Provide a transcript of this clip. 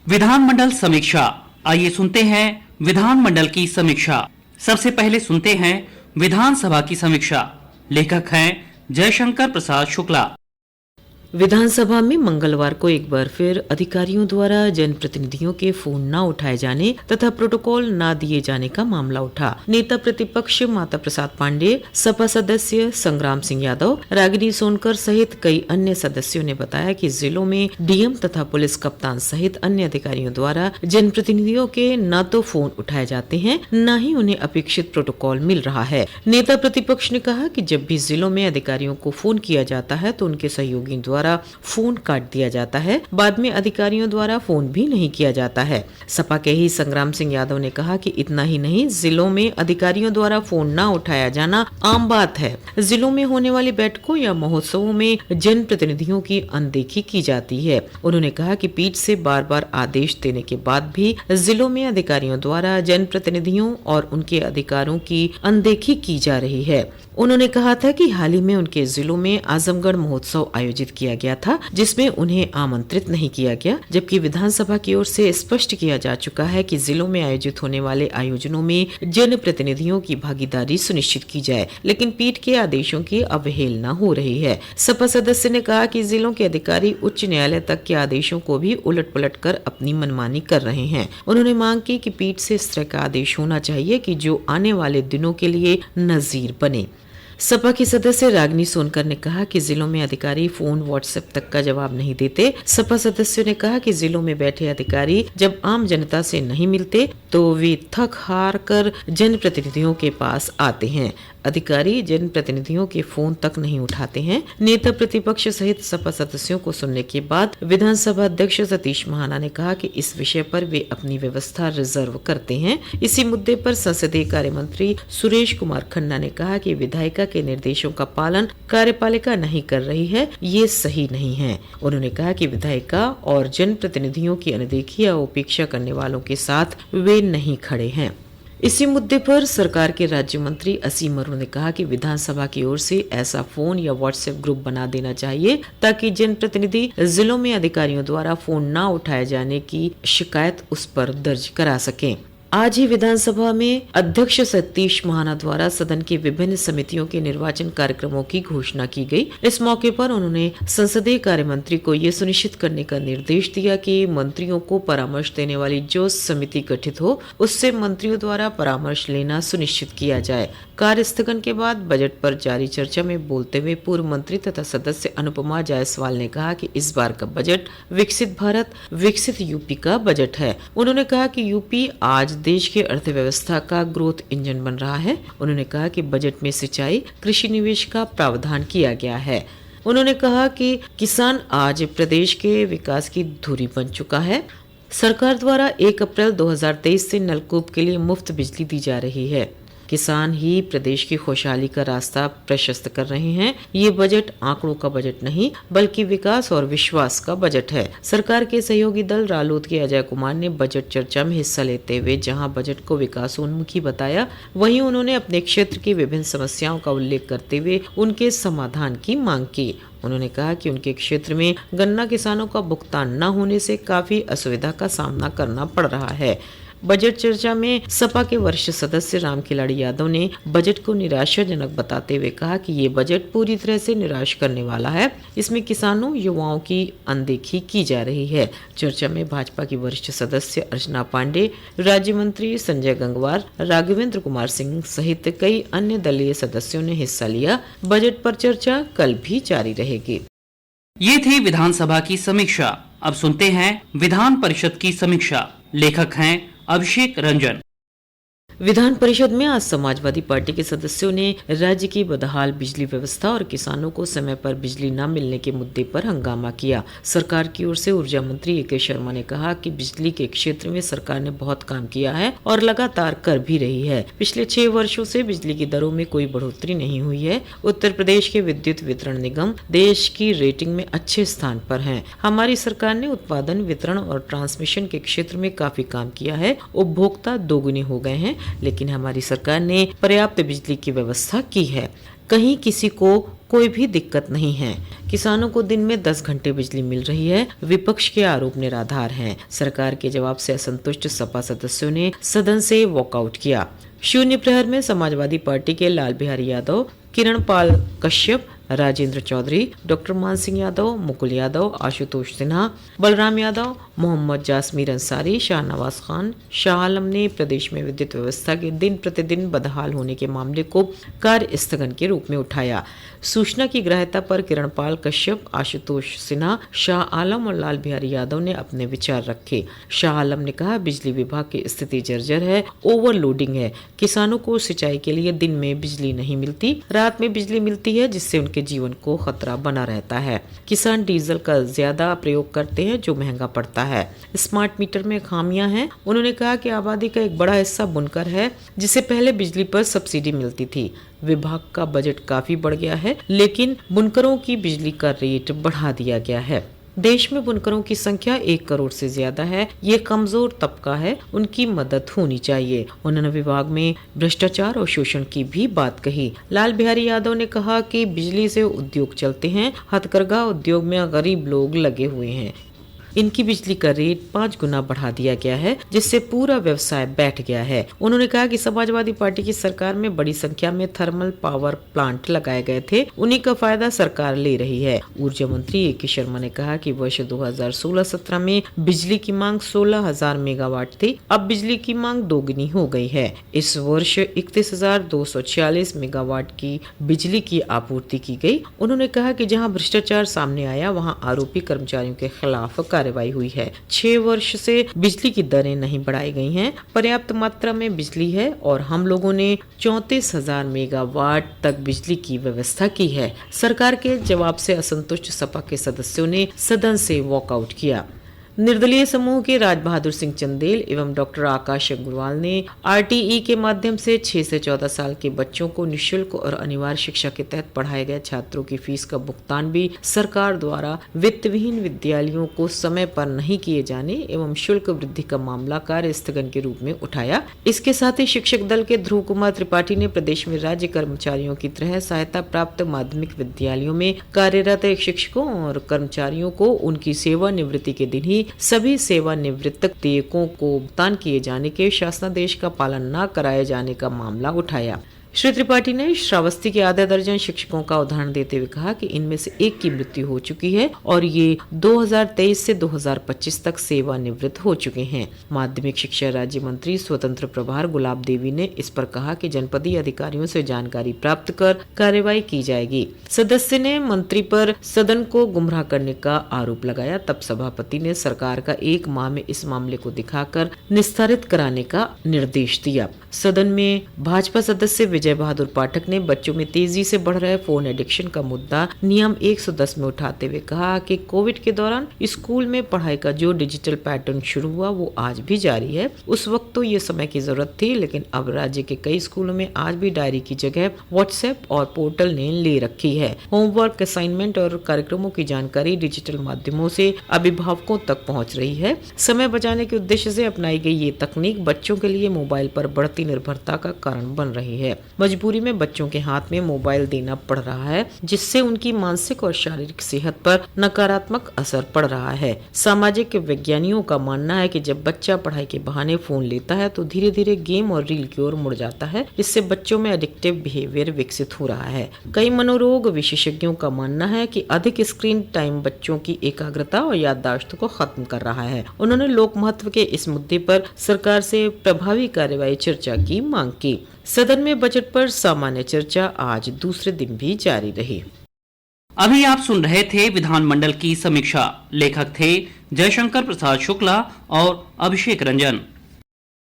विधानमंडल समीक्षा। आइए सुनते हैं विधानमंडल की समीक्षा। सबसे पहले सुनते हैं विधानसभा की समीक्षा। लेखक हैं जयशंकर प्रसाद शुक्ला। विधानसभा में मंगलवार को एक बार फिर अधिकारियों द्वारा जनप्रतिनिधियों के फोन न उठाए जाने तथा प्रोटोकॉल न दिए जाने का मामला उठा। नेता प्रतिपक्ष माता प्रसाद पांडेय, सपा सदस्य संग्राम सिंह यादव, रागिनी सोनकर सहित कई अन्य सदस्यों ने बताया कि जिलों में डीएम तथा पुलिस कप्तान सहित अन्य अधिकारियों द्वारा जनप्रतिनिधियों के न तो फोन उठाए जाते हैं, न ही उन्हें अपेक्षित प्रोटोकॉल मिल रहा है। नेता प्रतिपक्ष ने कहा कि जब भी जिलों में अधिकारियों को फोन किया जाता है तो उनके सहयोगियों द्वारा फोन काट दिया जाता है, बाद में अधिकारियों द्वारा फोन भी नहीं किया जाता है। सपा के ही संग्राम सिंह यादव ने कहा कि इतना ही नहीं, जिलों में अधिकारियों द्वारा फोन न उठाया जाना आम बात है। जिलों में होने वाली बैठकों या महोत्सवों में जनप्रतिनिधियों की अनदेखी की जाती है। उन्होंने कहा कि पीठ से बार बार आदेश देने के बाद भी जिलों में अधिकारियों द्वारा जनप्रतिनिधियों और उनके अधिकारों की अनदेखी की जा रही है। उन्होंने कहा था कि हाल ही में उनके जिलों में आजमगढ़ महोत्सव आयोजित किया गया था, जिसमें उन्हें आमंत्रित नहीं किया गया, जबकि विधानसभा की ओर से स्पष्ट किया जा चुका है कि जिलों में आयोजित होने वाले आयोजनों में जनप्रतिनिधियों की भागीदारी सुनिश्चित की जाए, लेकिन पीठ के आदेशों की अवहेलना हो रही है। सपा सदस्य ने कहा कि जिलों के अधिकारी उच्च न्यायालय तक के आदेशों को भी उलट पलट कर अपनी मनमानी कर रहे हैं। उन्होंने मांग की कि पीठ से इस तरह का आदेश होना चाहिए कि जो आने वाले दिनों के लिए नजीर बने। सपा की सदस्य रागिनी सोनकर ने कहा कि जिलों में अधिकारी फोन व्हाट्सएप तक का जवाब नहीं देते। सपा सदस्यों ने कहा कि जिलों में बैठे अधिकारी जब आम जनता से नहीं मिलते तो वे थक हार कर जनप्रतिनिधियों के पास आते हैं। अधिकारी जनप्रतिनिधियों के फोन तक नहीं उठाते हैं। नेता प्रतिपक्ष सहित सपा सदस्यों को सुनने के बाद विधानसभा अध्यक्ष सतीश महाना ने कहा कि इस विषय पर वे अपनी व्यवस्था रिजर्व करते हैं। इसी मुद्दे पर संसदीय कार्य मंत्री सुरेश कुमार खन्ना ने कहा कि विधायिका के निर्देशों का पालन कार्यपालिका नहीं कर रही है, ये सही नहीं है। उन्होंने कहा कि विधायिका और जनप्रतिनिधियों की अनदेखी या उपेक्षा करने वालों के साथ वे नहीं खड़े हैं। इसी मुद्दे पर सरकार के राज्य मंत्री असीम अरुण ने कहा कि विधानसभा की ओर से ऐसा फोन या व्हाट्सएप ग्रुप बना देना चाहिए ताकि जनप्रतिनिधि जिलों में अधिकारियों द्वारा फोन न उठाए जाने की शिकायत उस पर दर्ज करा सकें। आज ही विधानसभा में अध्यक्ष सतीश महाना द्वारा सदन की विभिन्न समितियों के निर्वाचन कार्यक्रमों की घोषणा की गई। इस मौके पर उन्होंने संसदीय कार्य मंत्री को ये सुनिश्चित करने का निर्देश दिया कि मंत्रियों को परामर्श देने वाली जो समिति गठित हो उससे मंत्रियों द्वारा परामर्श लेना सुनिश्चित किया जाए। कार्य स्थगन के बाद बजट पर जारी चर्चा में बोलते हुए पूर्व मंत्री तथा सदस्य अनुपमा जायसवाल ने कहा कि इस बार का बजट विकसित भारत विकसित यूपी का बजट है। उन्होंने कहा कि यूपी आज देश की अर्थव्यवस्था का ग्रोथ इंजन बन रहा है। उन्होंने कहा कि बजट में सिंचाई, कृषि निवेश का प्रावधान किया गया है। उन्होंने कहा कि किसान आज प्रदेश के विकास की धुरी बन चुका है। सरकार द्वारा 1 अप्रैल 2023 से नलकूप के लिए मुफ्त बिजली दी जा रही है। किसान ही प्रदेश की खुशहाली का रास्ता प्रशस्त कर रहे हैं। ये बजट आंकड़ों का बजट नहीं बल्कि विकास और विश्वास का बजट है। सरकार के सहयोगी दल रालोद के अजय कुमार ने बजट चर्चा में हिस्सा लेते हुए जहां बजट को विकासोन्मुखी बताया, वहीं उन्होंने अपने क्षेत्र की विभिन्न समस्याओं का उल्लेख करते हुए उनके समाधान की मांग की। उन्होंने कहा कि उनके क्षेत्र में गन्ना किसानों का भुगतान न होने से काफी असुविधा का सामना करना पड़ रहा है। बजट चर्चा में सपा के वरिष्ठ सदस्य राम खिलाड़ी यादव ने बजट को निराशाजनक बताते हुए कहा कि ये बजट पूरी तरह से निराश करने वाला है। इसमें किसानों युवाओं की अनदेखी की जा रही है। चर्चा में भाजपा की वरिष्ठ सदस्य अर्चना पांडे, राज्य मंत्री संजय गंगवार, राघवेंद्र कुमार सिंह सहित कई अन्य दलीय सदस्यों ने हिस्सा लिया। बजट पर चर्चा कल भी जारी रहेगी। ये थी विधानसभा की समीक्षा। अब सुनते हैं विधान परिषद की समीक्षा। लेखक हैं अभिषेक रंजन। विधान परिषद में आज समाजवादी पार्टी के सदस्यों ने राज्य की बदहाल बिजली व्यवस्था और किसानों को समय पर बिजली न मिलने के मुद्दे पर हंगामा किया। सरकार की ओर से ऊर्जा मंत्री ए.के. शर्मा ने कहा कि बिजली के क्षेत्र में सरकार ने बहुत काम किया है और लगातार कर भी रही है। पिछले 6 वर्षों से बिजली की दरों में कोई बढ़ोतरी नहीं हुई है। उत्तर प्रदेश के विद्युत वितरण निगम देश की रेटिंग में अच्छे स्थान पर है। हमारी सरकार ने उत्पादन, वितरण और ट्रांसमिशन के क्षेत्र में काफी काम किया है। उपभोक्ता दोगुने हो गए हैं, लेकिन हमारी सरकार ने पर्याप्त बिजली की व्यवस्था की है। कहीं किसी को कोई भी दिक्कत नहीं है। किसानों को दिन में 10 घंटे बिजली मिल रही है। विपक्ष के आरोप निराधार हैं। सरकार के जवाब से असंतुष्ट सपा सदस्यों ने सदन से वॉकआउट किया। शून्य प्रहर में समाजवादी पार्टी के लाल बिहारी यादव, किरण पाल कश्यप, राजेंद्र चौधरी, डॉक्टर मान सिंह यादव, मुकुल यादव, आशुतोष सिन्हा, बलराम यादव, मोहम्मद जासमीर अंसारी, शाहनवाज खान, शाह आलम ने प्रदेश में विद्युत व्यवस्था के दिन प्रतिदिन बदहाल होने के मामले को कार्य स्थगन के रूप में उठाया। सूचना की ग्राह्यता पर किरण पाल कश्यप, आशुतोष सिन्हा, शाह आलम और लाल बिहारी यादव ने अपने विचार रखे। शाह आलम ने कहा, बिजली विभाग की स्थिति जर्जर है, ओवरलोडिंग है। किसानों को सिंचाई के लिए दिन में बिजली नहीं मिलती, रात में बिजली मिलती है, जिससे उनके जीवन को खतरा बना रहता है। किसान डीजल का ज्यादा प्रयोग करते हैं, जो महंगा पड़ता है। स्मार्ट मीटर में खामियां हैं। उन्होंने कहा कि आबादी का एक बड़ा हिस्सा बुनकर है, जिसे पहले बिजली पर सब्सिडी मिलती थी। विभाग का बजट काफी बढ़ गया है, लेकिन बुनकरों की बिजली का रेट बढ़ा दिया गया है। देश में बुनकरों की संख्या 1 करोड़ से ज्यादा है। ये कमजोर तबका है, उनकी मदद होनी चाहिए। उन्होंने विभाग में भ्रष्टाचार और शोषण की भी बात कही। लाल बिहारी यादव ने कहा कि बिजली से उद्योग चलते हैं, हथकरघा उद्योग में गरीब लोग लगे हुए हैं। इनकी बिजली का रेट 5 गुना बढ़ा दिया गया है, जिससे पूरा व्यवसाय बैठ गया है। उन्होंने कहा कि समाजवादी पार्टी की सरकार में बड़ी संख्या में थर्मल पावर प्लांट लगाए गए थे, उन्हीं का फायदा सरकार ले रही है। ऊर्जा मंत्री A.K. शर्मा ने कहा कि वर्ष 2016-17 में बिजली की मांग 16,000 मेगावाट थी, अब बिजली की मांग दोगुनी हो गई है। इस वर्ष 31,246 मेगावाट की बिजली की आपूर्ति की गई। उन्होंने कहा कि जहाँ भ्रष्टाचार सामने आया, वहाँ आरोपी कर्मचारियों के खिलाफ कार्रवाई हुई है। 6 वर्ष से बिजली की दरें नहीं बढ़ाई गई हैं। पर्याप्त मात्रा में बिजली है और हम लोगों ने 34,000 मेगावाट तक बिजली की व्यवस्था की है। सरकार के जवाब से असंतुष्ट सपा के सदस्यों ने सदन से वॉकआउट किया। निर्दलीय समूह के राज बहादुर सिंह चंदेल एवं डॉक्टर आकाश अग्रवाल ने RTE के माध्यम से 6 से 14 साल के बच्चों को निःशुल्क और अनिवार्य शिक्षा के तहत पढ़ाए गए छात्रों की फीस का भुगतान भी सरकार द्वारा वित्तविहीन विद्यालयों को समय पर नहीं किए जाने एवं शुल्क वृद्धि का मामला कार्य स्थगन के रूप में उठाया। इसके साथ ही शिक्षक दल के ध्रुव कुमार त्रिपाठी ने प्रदेश में राज्य कर्मचारियों की तरह सहायता प्राप्त माध्यमिक विद्यालयों में कार्यरत शिक्षकों और कर्मचारियों को उनकी सेवानिवृत्ति के दिन ही सभी सेवानिवृत्त देयकों को भुगतान किए जाने के शासनादेश का पालन न कराए जाने का मामला उठाया। श्री त्रिपाठी ने श्रावस्ती के आधा दर्जन शिक्षकों का उदाहरण देते हुए कहा कि इनमें से एक की मृत्यु हो चुकी है और ये 2023 से 2025 तक सेवानिवृत्त हो चुके हैं। माध्यमिक शिक्षा राज्य मंत्री स्वतंत्र प्रभार गुलाब देवी ने इस पर कहा कि जनपदीय अधिकारियों से जानकारी प्राप्त कर कार्रवाई की जाएगी। सदस्य ने मंत्री पर सदन को गुमराह करने का आरोप लगाया। तब सभापति ने सरकार का 1 माह में इस मामले को दिखाकर निस्तारित कराने का निर्देश दिया। सदन में भाजपा सदस्य विजय बहादुर पाठक ने बच्चों में तेजी से बढ़ रहे फोन एडिक्शन का मुद्दा नियम 110 में उठाते हुए कहा कि कोविड के दौरान स्कूल में पढ़ाई का जो डिजिटल पैटर्न शुरू हुआ वो आज भी जारी है। उस वक्त तो ये समय की जरूरत थी, लेकिन अब राज्य के कई स्कूलों में आज भी डायरी की जगह व्हाट्सएप और पोर्टल ने ले रखी है। होमवर्क, असाइनमेंट और कार्यक्रमों की जानकारी डिजिटल माध्यमों से अभिभावकों तक पहुँच रही है। समय बचाने के उद्देश्य से अपनाई गई ये तकनीक बच्चों के लिए मोबाइल पर बढ़ती निर्भरता का कारण बन रही है। मजबूरी में बच्चों के हाथ में मोबाइल देना पड़ रहा है, जिससे उनकी मानसिक और शारीरिक सेहत पर नकारात्मक असर पड़ रहा है। सामाजिक वैज्ञानिकों का मानना है कि जब बच्चा पढ़ाई के बहाने फोन लेता है तो धीरे धीरे गेम और रील की ओर मुड़ जाता है। इससे बच्चों में एडिक्टिव बिहेवियर विकसित हो रहा है। कई मनोरोग विशेषज्ञों का मानना है कि अधिक स्क्रीन टाइम बच्चों की एकाग्रता और याददाश्त को खत्म कर रहा है। उन्होंने लोक महत्व के इस मुद्दे पर सरकार से प्रभावी कार्यवाही चर्चा की मांग की। सदन में बजट पर सामान्य चर्चा आज दूसरे दिन भी जारी रही। अभी आप सुन रहे थे विधानमंडल की समीक्षा। लेखक थे जयशंकर प्रसाद शुक्ला और अभिषेक रंजन।